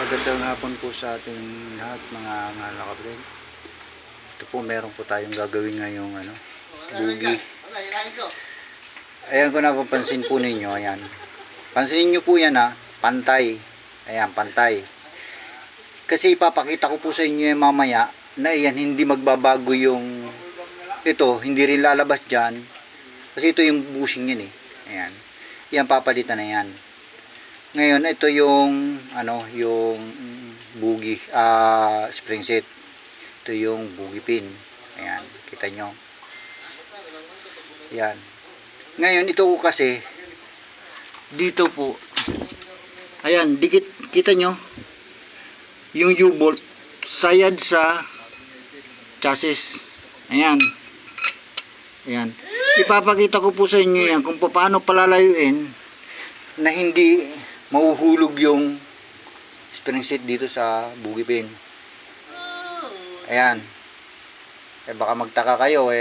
Magandang hapon po sa ating lahat mga mahal na kapatid. Ito po meron po tayong gagawin ngayong bugi. Ayan kung napapansin po ninyo, ayan. Pansinin nyo po yan pantay. Ayan, pantay. Kasi ipapakita ko po sa inyo mamaya na ayan, hindi magbabago yung ito, hindi rin lalabas dyan. Kasi ito yung bushing yan Ayan. Yan papalitan na yan. Ngayon ito yung yung bugi spring set. Ito yung bugi pin. Ayan, kita nyo. Ayan. Ngayon ito ko kasi dito po. Ayan, dikit kita nyo. Yung U-bolt sayad sa chassis. Ayan. Ayan. Ipapakita ko po sa inyo yan kung paano palalayuin na hindi mahuhulog yung spring set dito sa bugi pin. Ayan. Baka magtaka kayo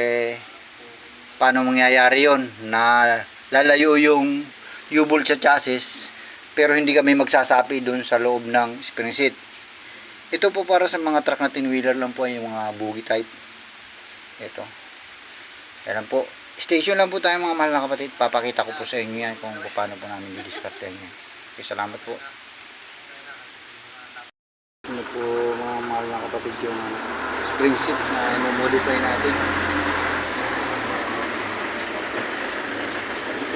paano mangyayari yon na lalayo yung U-bolt sa chassis pero hindi kami magsasapi doon sa loob ng spring set. Ito po para sa mga truck na tin-wheeler lang po, yung mga bugi type. Ito. Ayan po. Station lang po tayo mga mahal na kapatid. Papakita ko po sa inyo yan kung paano po namin didiskartehan yan. Okay, salamat po. Ito po mga mahal na kapatid yung spring set na i-modify natin.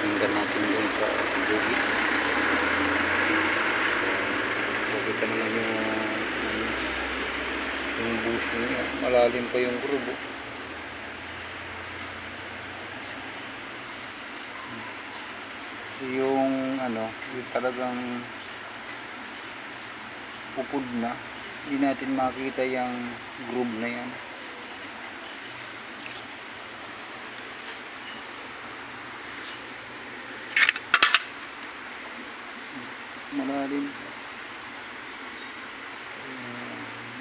Tingnan natin dun sa bugi. Kita naman yung bushing niya. Malalim pa yung groove. Yung yung talagang upod na, hindi natin makita yung groove na yan. Malalim.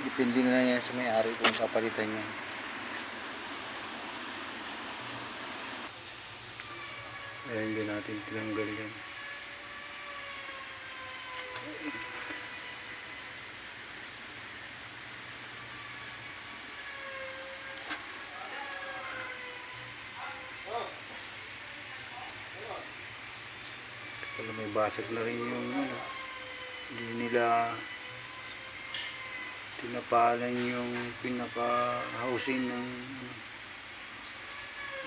Depende na yan sa may-ari kung papalitan niya. Ayan, hindi natin tinanggal yan. Kaya may basag na rin yung hindi nila tinapalan yung pinaka-housing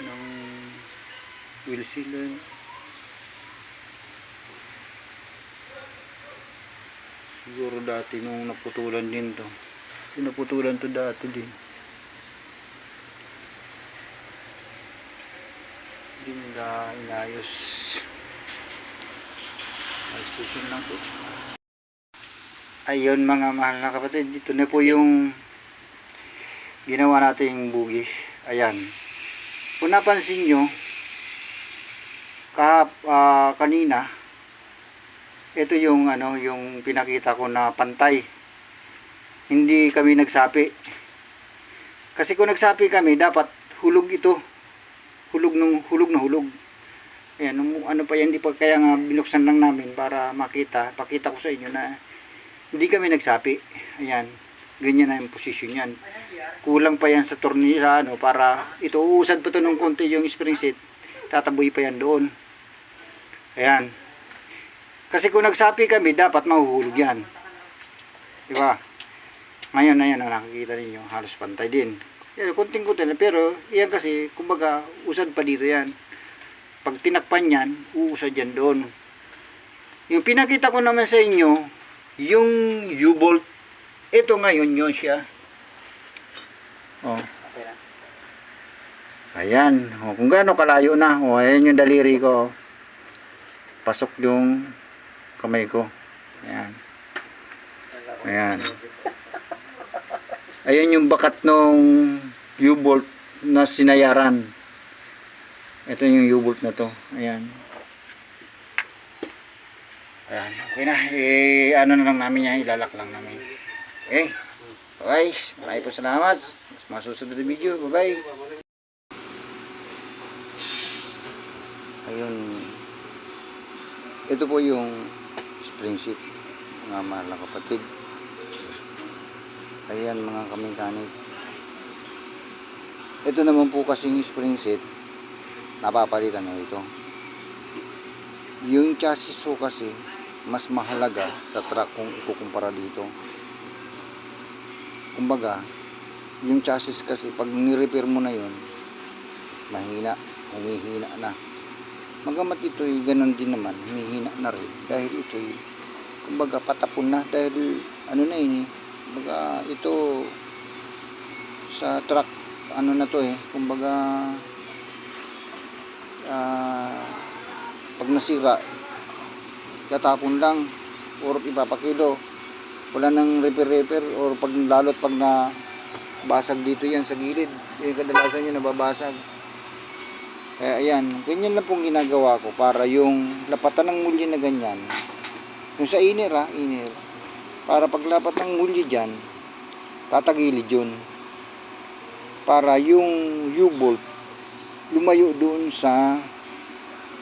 ng wheel seal. Siguro dati nung naputulan din to. Kasi naputulan to dati din. Hindi nila inayos. Ay, station lang po. Ayun mga mahal na kapatid, dito na po yung ginawa nating bugi. Ayan. Kung napansin nyo, kanina, ito yung yung pinakita ko na pantay. Hindi kami nagsapi. Kasi kung nagsapi kami, dapat hulog ito. Hulog na hulog. Ayan, pa yan, di pa kaya nga binuksan lang namin para pakita ko sa inyo na hindi kami nagsapi. Ayan, ganyan na yung posisyon yan. Kulang pa yan sa tornilyo para ito uusad pa to ng konti yung spring set. Tataboy pa yan doon. Ayan. Kasi kung nagsapi kami, dapat mahuhulog yan. Diba? Ngayon na yan, nakikita ninyo, halos pantay din. Yan, kunting-kunti na, pero yan kasi, kumbaga, usad pa dito yan. Pag tinakpan yan, uusad yan doon. Yung pinakita ko naman sa inyo, yung U-bolt, ito ngayon yun siya. Ayan. Kung gaano kalayo na. Ayan yung daliri ko. Pasok yung kamay ko. Ayan. Ayan. Ayan yung bakat nung U-bolt na sinayaran. Ito yung U-bolt na to. Ayan. Ayan. Okay na. Na lang namin yan. Ilalak lang namin. Okay. Bye. Maraming po salamat. Mas masusunod na video. Bye-bye. Ayun. Ito po yung spring set. Mga mahal na kapatid. Ayan mga kamekanik. Ito naman po kasing spring set, napapalitan na ito. Yung chassis ko kasi, mas mahalaga sa truck kung ikukumpara dito. Kumbaga, yung chassis kasi, pag ni-repair mo na yun, mahina, humihina na. Magamat ito'y ganun din naman, humihina na rin. Dahil ito'y, kumbaga, patapon na. Dahil, ano na yun eh, kumbaga, ito, sa truck, ano na to eh, kumbaga, pag nasira, tatapon lang or ipapakilo, wala nang repair or pag lalot pag na basag dito yan sa gilid, kadalasan yan nababasag. Kaya ayan, ganyan lang pong ginagawa ko para yung lapatan ng mulye na ganyan, yung sa inner para paglapat ng mulye dyan, tatagilid yun para yung U-bolt lumayo doon sa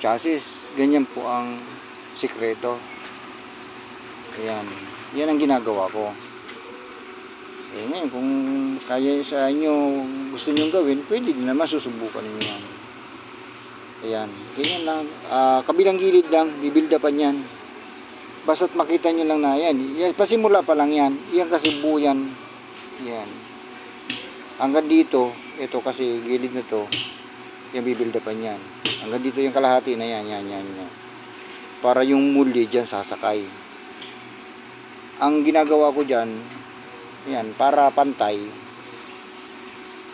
chassis. Ganyan po ang sikreto. Ayan, yan ang ginagawa ko. Ngayon kung kaya sa inyo, gusto nyo gawin, pwede din naman, susubukan nyo yan. Ayan, ganyan lang. Kabilang gilid lang, bibildapan yan. Basta't makita nyo lang na yan, pasimula pa lang yan. Yan kasi buyan. Yan. Hanggang dito, ito kasi gilid na to, yan bibildapan yan. Hanggang dito yung kalahati na yan. Para yung mulye dyan sasakay. Ang ginagawa ko dyan, yan, para pantay,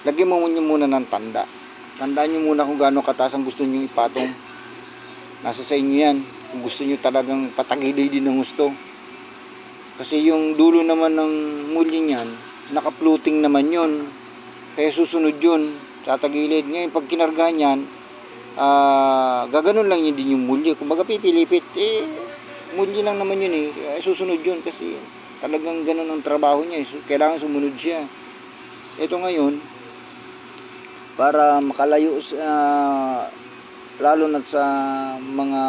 lagyan mo muna ng tanda. Tandaan nyo muna kung gaano kataas ang gusto nyo ipatong. Nasa sa inyo yan. Kung gusto nyo talagang patagilid din ng gusto. Kasi yung dulo naman ng mulye nyan, naka-floating naman yun. Kaya susunod yun, tatagilid. Ngayon, pag kinargahan yan, gaganon lang yun din yung mulye. Kung baga pipilipit, mulye lang naman yun susunod yun kasi talagang ganon ang trabaho niya. Kailangan sumunod siya. Ito ngayon, para makalayo lalo na sa mga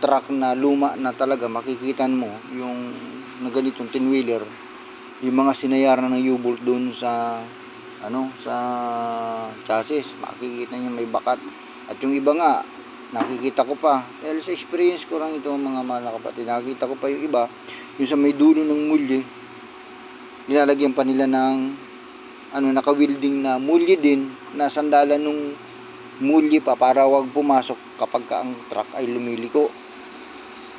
truck na luma na talaga, makikitan mo yung na ganitong 10-wheeler, yung mga sinayaran ng U-bolt doon sa sa chassis, makikita niyo may bakat. At yung iba nga, nakikita ko pa, dahil sa experience ko lang ito mga mahal na kapatid, nakikita ko pa yung iba, yung sa may dulo ng mulye, nilalagyan pa nila ng naka-welding na mulye din, na sandalan nung mulye pa para wag pumasok kapag ang truck ay lumiliko.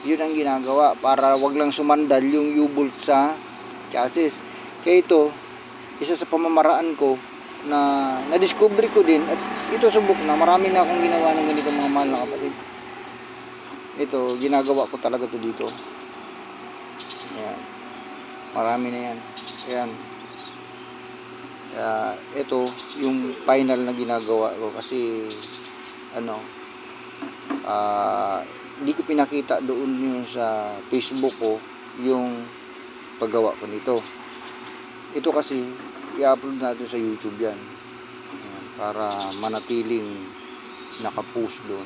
Yun ang ginagawa para wag lang sumandal yung U-bolt sa chassis. Kaya ito, isa sa pamamaraan ko na na-discover ko din, at ito subok na, marami na akong ginawa ng ganito mga mahal na kapatid. Ito, ginagawa ko talaga to dito. Ayan. Marami na yan. Ayan. Ito, yung final na ginagawa ko kasi hindi ko pinakita doon yung sa Facebook ko yung paggawa ko nito. Ito kasi i-upload natin sa YouTube yan. Ayan, para manatiling nakapost doon.